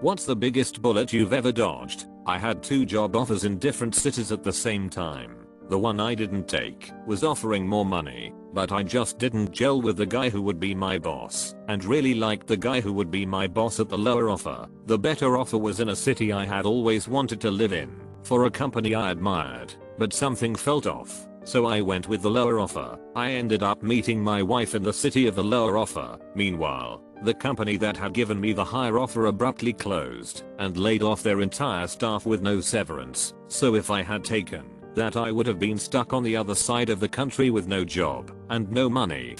What's the biggest bullet you've ever dodged? I had 2 job offers in different cities at the same time. The one I didn't take was offering more money, but I just didn't gel with the guy who would be my boss, and really liked the guy who would be my boss at the lower offer. The better offer was in a city I had always wanted to live in, for a company I admired, but something felt off, so I went with the lower offer. I ended up meeting my wife in the city of the lower offer. Meanwhile, the company that had given me the higher offer abruptly closed and laid off their entire staff with no severance, so if I had taken that I would have been stuck on the other side of the country with no job and no money.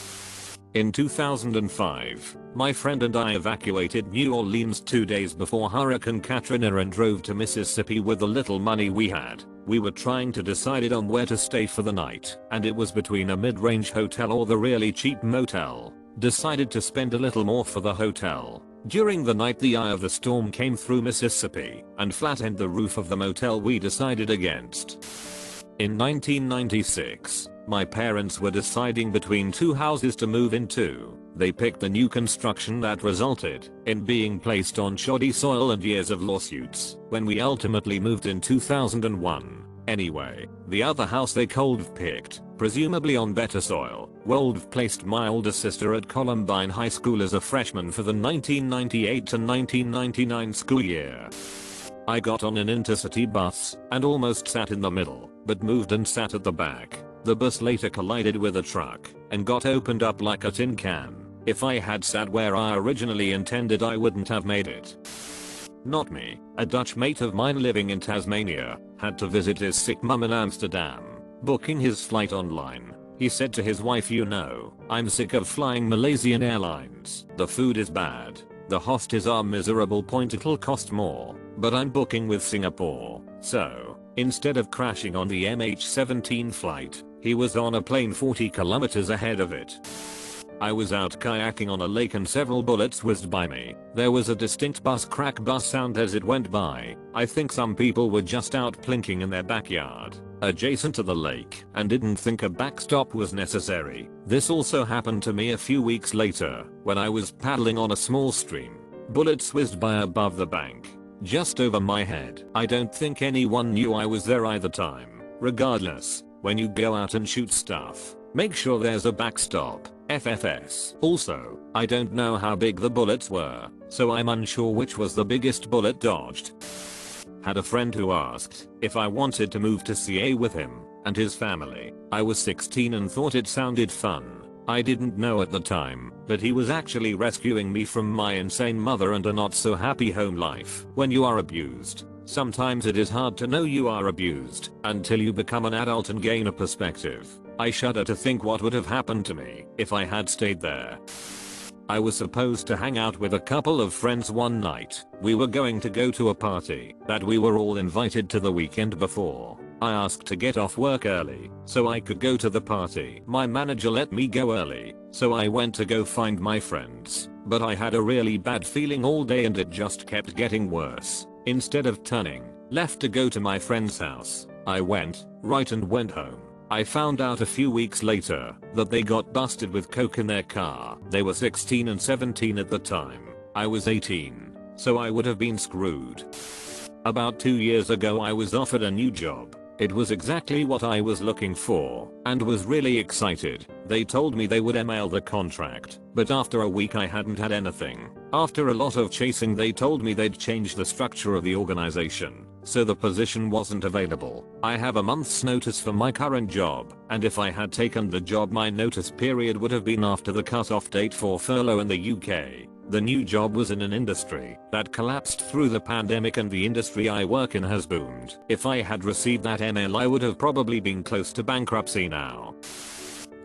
In 2005, my friend and I evacuated New Orleans 2 days before Hurricane Katrina and drove to Mississippi with the little money we had. We were trying to decide on where to stay for the night, and it was between a mid-range hotel or the really cheap motel. Decided to spend a little more for the hotel. During the night the eye of the storm came through Mississippi and flattened the roof of the motel we decided against. In 1996, my parents were deciding between 2 houses to move into. They picked the new construction that resulted in being placed on shoddy soil and years of lawsuits when we ultimately moved in 2001. Anyway, the other house they cold picked, presumably on better soil. Wold placed my older sister at Columbine High School as a freshman for the 1998 to 1999 school year. I got on an intercity bus and almost sat in the middle, but moved and sat at the back. The bus later collided with a truck and got opened up like a tin can. If I had sat where I originally intended, I wouldn't have made it. Not me. A Dutch mate of mine living in Tasmania had to visit his sick mum in Amsterdam. Booking his flight online, he said to his wife, "You know, I'm sick of flying Malaysian Airlines. The food is bad. The hostess are miserable. It'll cost more, but I'm booking with Singapore." So, instead of crashing on the MH17 flight, he was on a plane 40 kilometers ahead of it. I was out kayaking on a lake and several bullets whizzed by me. There was a distinct crack bus sound as it went by. I think some people were just out plinking in their backyard, adjacent to the lake, and didn't think a backstop was necessary. This also happened to me a few weeks later, when I was paddling on a small stream. Bullets whizzed by above the bank, just over my head. I don't think anyone knew I was there either time. Regardless, when you go out and shoot stuff, make sure there's a backstop. FFS. Also, I don't know how big the bullets were, so I'm unsure which was the biggest bullet dodged. Had a friend who asked if I wanted to move to CA with him and his family. I was 16 and thought it sounded fun. I didn't know at the time, but he was actually rescuing me from my insane mother and a not so happy home life. When you are abused, sometimes it is hard to know you are abused until you become an adult and gain a perspective. I shudder to think what would have happened to me if I had stayed there. I was supposed to hang out with a couple of friends one night. We were going to go to a party that we were all invited to the weekend before. I asked to get off work early so I could go to the party. My manager let me go early, so I went to go find my friends. But I had a really bad feeling all day and it just kept getting worse. Instead of turning left to go to my friend's house, I went right and went home. I found out a few weeks later that they got busted with coke in their car. They were 16 and 17 at the time. I was 18, so I would have been screwed. About 2 years ago I was offered a new job. It was exactly what I was looking for and was really excited. They told me they would email the contract, but after a week I hadn't had anything. After a lot of chasing they told me they'd change the structure of the organization, so the position wasn't available. I have a month's notice for my current job, and if I had taken the job my notice period would have been after the cutoff date for furlough in the UK. The new job was in an industry that collapsed through the pandemic and the industry I work in has boomed. If I had received that email I would have probably been close to bankruptcy now.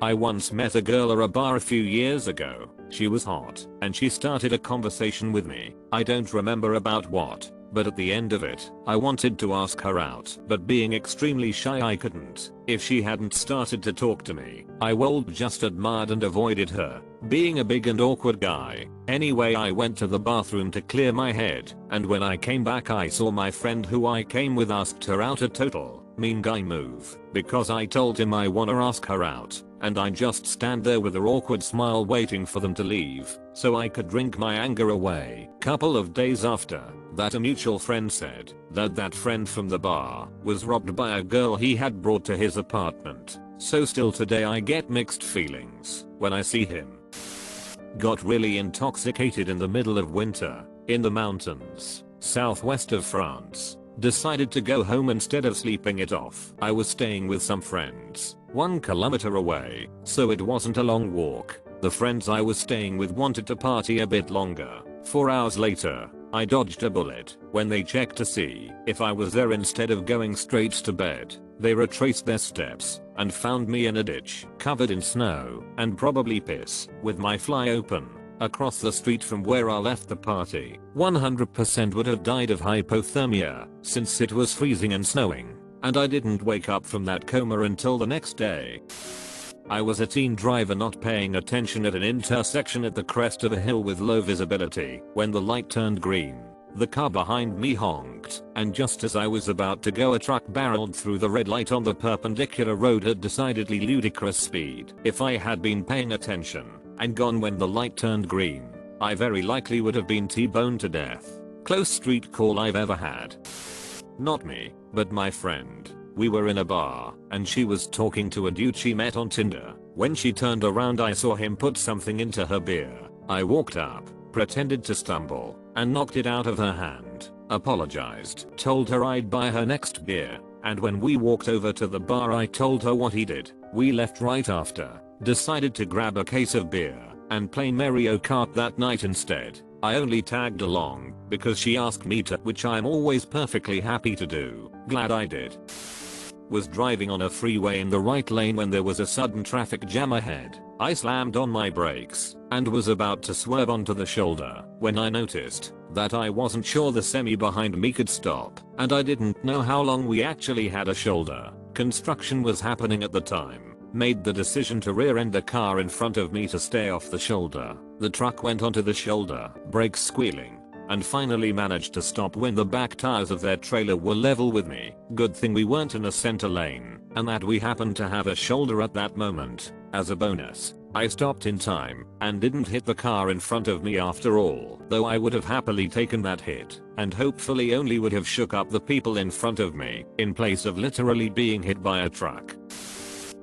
I once met a girl at a bar a few years ago. She was hot, and she started a conversation with me. I don't remember about what, but at the end of it, I wanted to ask her out, but being extremely shy I couldn't. If she hadn't started to talk to me, I would just admired and avoided her, being a big and awkward guy. Anyway, I went to the bathroom to clear my head, and when I came back I saw my friend who I came with asked her out. A total mean guy move, because I told him I wanna ask her out, and I just stand there with an awkward smile waiting for them to leave so I could drink my anger away. Couple of days after that, a mutual friend said that friend from the bar was robbed by a girl he had brought to his apartment. So still today I get mixed feelings when I see him. Got really intoxicated in the middle of winter in the mountains southwest of France. Decided to go home instead of sleeping it off. I was staying with some friends 1 kilometer away, so it wasn't a long walk. The friends I was staying with wanted to party a bit longer. 4 hours later, I dodged a bullet. When they checked to see if I was there instead of going straight to bed, they retraced their steps and found me in a ditch covered in snow and probably piss with my fly open across the street from where I left the party. 100% would have died of hypothermia since it was freezing and snowing, and I didn't wake up from that coma until the next day. I was a teen driver not paying attention at an intersection at the crest of a hill with low visibility when the light turned green. The car behind me honked, and just as I was about to go, a truck barreled through the red light on the perpendicular road at decidedly ludicrous speed. If I had been paying attention and gone when the light turned green, I very likely would have been T-boned to death. Close street call I've ever had. Not me, but my friend. We were in a bar, and she was talking to a dude she met on Tinder. When she turned around, I saw him put something into her beer. I walked up, pretended to stumble, and knocked it out of her hand. Apologized, told her I'd buy her next beer, and when we walked over to the bar I told her what he did. We left right after. Decided to grab a case of beer and play Mario Kart that night instead. I only tagged along because she asked me to, which I'm always perfectly happy to do. Glad I did. Was driving on a freeway in the right lane when there was a sudden traffic jam ahead. I slammed on my brakes and was about to swerve onto the shoulder when I noticed that I wasn't sure the semi behind me could stop, and I didn't know how long we actually had a shoulder. Construction was happening at the time. Made the decision to rear-end the car in front of me to stay off the shoulder. The truck went onto the shoulder, brakes squealing, and finally managed to stop when the back tires of their trailer were level with me. Good thing we weren't in a center lane, and that we happened to have a shoulder at that moment. As a bonus, I stopped in time and didn't hit the car in front of me after all, though I would have happily taken that hit, and hopefully only would have shook up the people in front of me, in place of literally being hit by a truck.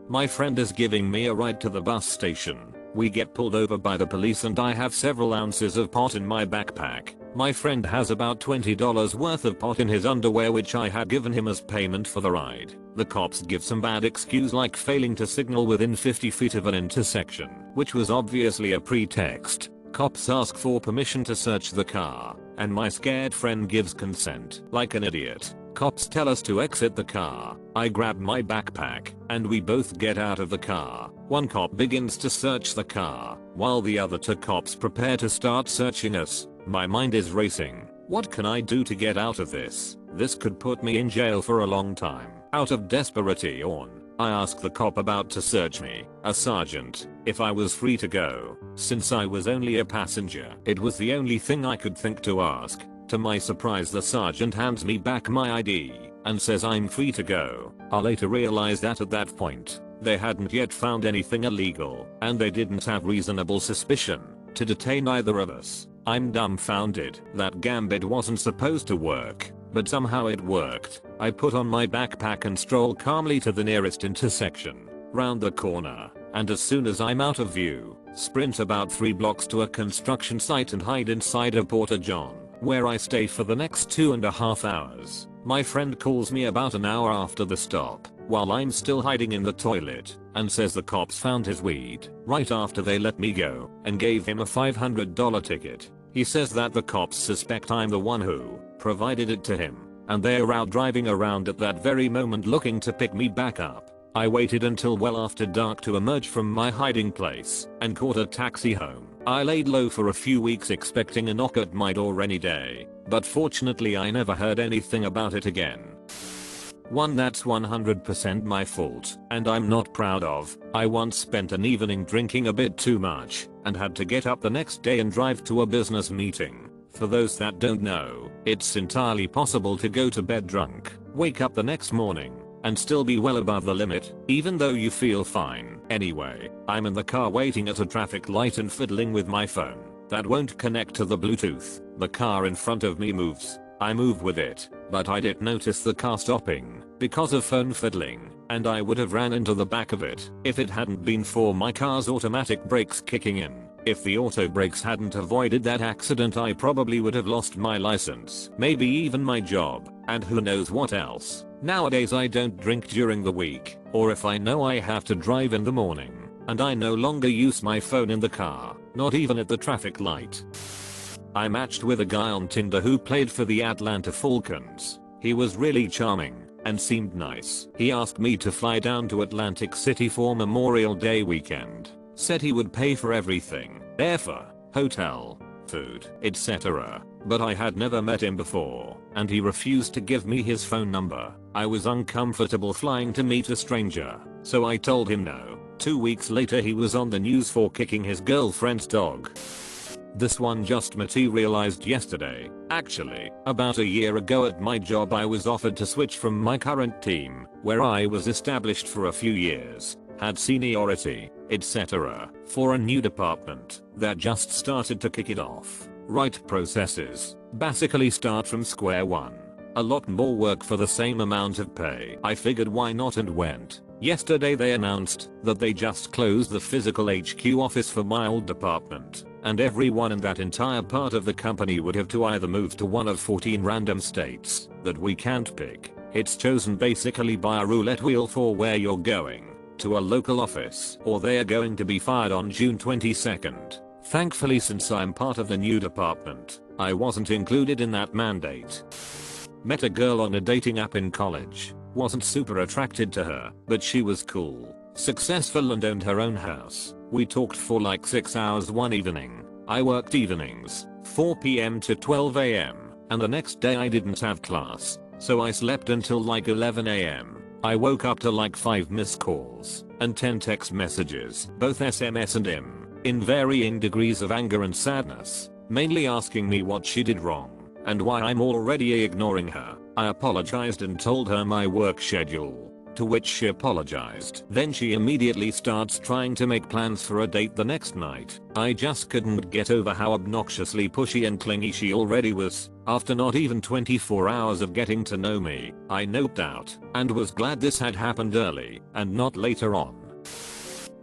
My friend is giving me a ride to the bus station. We get pulled over by the police and I have several ounces of pot in my backpack. My friend has about $20 worth of pot in his underwear, which I had given him as payment for the ride. The cops give some bad excuse like failing to signal within 50 feet of an intersection, which was obviously a pretext. Cops ask for permission to search the car, and my scared friend gives consent. Like an idiot, cops tell us to exit the car. I grab my backpack, and we both get out of the car. One cop begins to search the car, while the other 2 cops prepare to start searching us. My mind is racing. What can I do to get out of this? This could put me in jail for a long time. Out of desperation, I ask the cop about to search me, a sergeant, if I was free to go, since I was only a passenger. It was the only thing I could think to ask. To my surprise, the sergeant hands me back my ID and says I'm free to go. I later realized that at that point, they hadn't yet found anything illegal, and they didn't have reasonable suspicion to detain either of us. I'm dumbfounded. That gambit wasn't supposed to work, but somehow it worked. I put on my backpack and stroll calmly to the nearest intersection, round the corner, and as soon as I'm out of view, sprint about 3 blocks to a construction site and hide inside a Porta John, where I stay for the next 2.5 hours. My friend calls me about an hour after the stop, while I'm still hiding in the toilet, and says the cops found his weed right after they let me go and gave him a $500 ticket. He says that the cops suspect I'm the one who provided it to him, and they are out driving around at that very moment looking to pick me back up. I waited until well after dark to emerge from my hiding place and caught a taxi home. I laid low for a few weeks expecting a knock at my door any day, but fortunately I never heard anything about it again. One that's 100% my fault, and I'm not proud of. I once spent an evening drinking a bit too much and had to get up the next day and drive to a business meeting. For those that don't know, it's entirely possible to go to bed drunk, wake up the next morning, and still be well above the limit, even though you feel fine. Anyway, I'm in the car waiting at a traffic light and fiddling with my phone. That won't connect to the Bluetooth. The car in front of me moves. I move with it, but I didn't notice the car stopping because of phone fiddling, and I would have ran into the back of it if it hadn't been for my car's automatic brakes kicking in. If the auto brakes hadn't avoided that accident, I probably would have lost my license, maybe even my job, and who knows what else. Nowadays I don't drink during the week, or if I know I have to drive in the morning, and I no longer use my phone in the car, not even at the traffic light. I matched with a guy on Tinder who played for the Atlanta Falcons. He was really charming and seemed nice. He asked me to fly down to Atlantic City for Memorial Day weekend. Said he would pay for everything, airfare, hotel, food, etc. But I had never met him before, and he refused to give me his phone number. I was uncomfortable flying to meet a stranger, so I told him no. 2 weeks later he was on the news for kicking his girlfriend's dog. This one just materialized yesterday. Actually, about a year ago at my job I was offered to switch from my current team, where I was established for a few years, had seniority, etc., for a new department that just started to kick it off. Right processes. Basically start from square one. A lot more work for the same amount of pay. I figured why not and went. Yesterday they announced that they just closed the physical HQ office for my old department, and everyone in that entire part of the company would have to either move to one of 14 random states that we can't pick. It's chosen basically by a roulette wheel for where you're going, to a local office, or they're going to be fired on June 22nd. Thankfully, since I'm part of the new department, I wasn't included in that mandate. Met a girl on a dating app in college. Wasn't super attracted to her, but she was cool, successful and owned her own house. We talked for like 6 hours one evening. I worked evenings, 4 PM to 12 AM, and the next day I didn't have class, so I slept until like 11 AM. I woke up to like 5 missed calls and 10 text messages, both SMS and IM, in varying degrees of anger and sadness, mainly asking me what she did wrong and why I'm already ignoring her. I apologized and told her my work schedule, to which she apologized. Then she immediately starts trying to make plans for a date the next night. I just couldn't get over how obnoxiously pushy and clingy she already was. After not even 24 hours of getting to know me, I noped out and was glad this had happened early and not later on.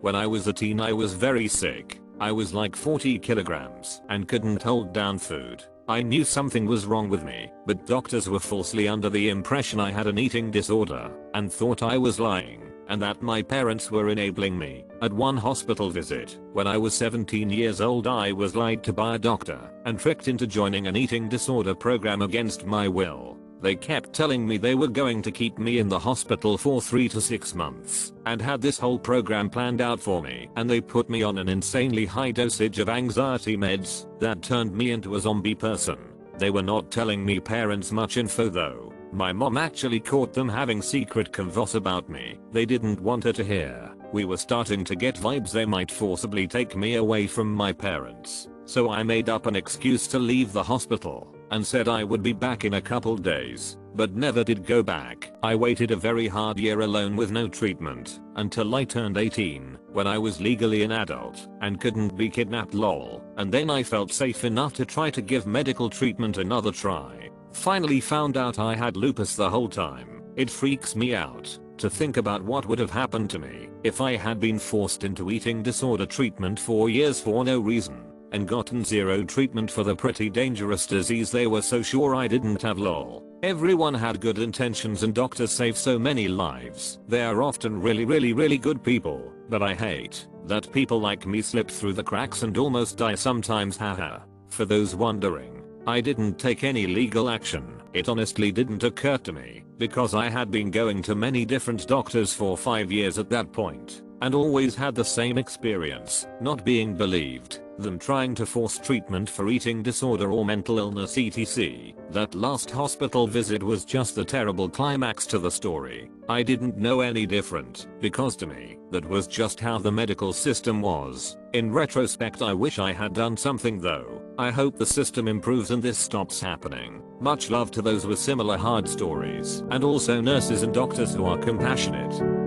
When I was a teen I was very sick. I was like 40 kilograms and couldn't hold down food. I knew something was wrong with me, but doctors were falsely under the impression I had an eating disorder and thought I was lying and that my parents were enabling me. At one hospital visit, when I was 17 years old, I was lied to by a doctor and tricked into joining an eating disorder program against my will. They kept telling me they were going to keep me in the hospital for 3 to 6 months and had this whole program planned out for me, and they put me on an insanely high dosage of anxiety meds that turned me into a zombie person. They were not telling me parents much info though. My mom actually caught them having secret convos about me they didn't want her to hear. We were starting to get vibes they might forcibly take me away from my parents, so I made up an excuse to leave the hospital and said I would be back in a couple days, but never did go back. I waited a very hard year alone with no treatment until I turned 18, when I was legally an adult and couldn't be kidnapped lol, and then I felt safe enough to try to give medical treatment another try. Finally found out I had lupus the whole time. It freaks me out to think about what would have happened to me if I had been forced into eating disorder treatment for years for no reason and gotten zero treatment for the pretty dangerous disease they were so sure I didn't have lol. Everyone had good intentions and doctors save so many lives. They are often really good people, but I hate that people like me slip through the cracks and almost die sometimes, haha. For those wondering, I didn't take any legal action. It honestly didn't occur to me because I had been going to many different doctors for 5 years at that point and always had the same experience, not being believed, them trying to force treatment for eating disorder or mental illness etc. That last hospital visit was just the terrible climax to the story. I didn't know any different because to me, that was just how the medical system was. In retrospect I wish I had done something though. I hope the system improves and this stops happening. Much love to those with similar hard stories and also nurses and doctors who are compassionate.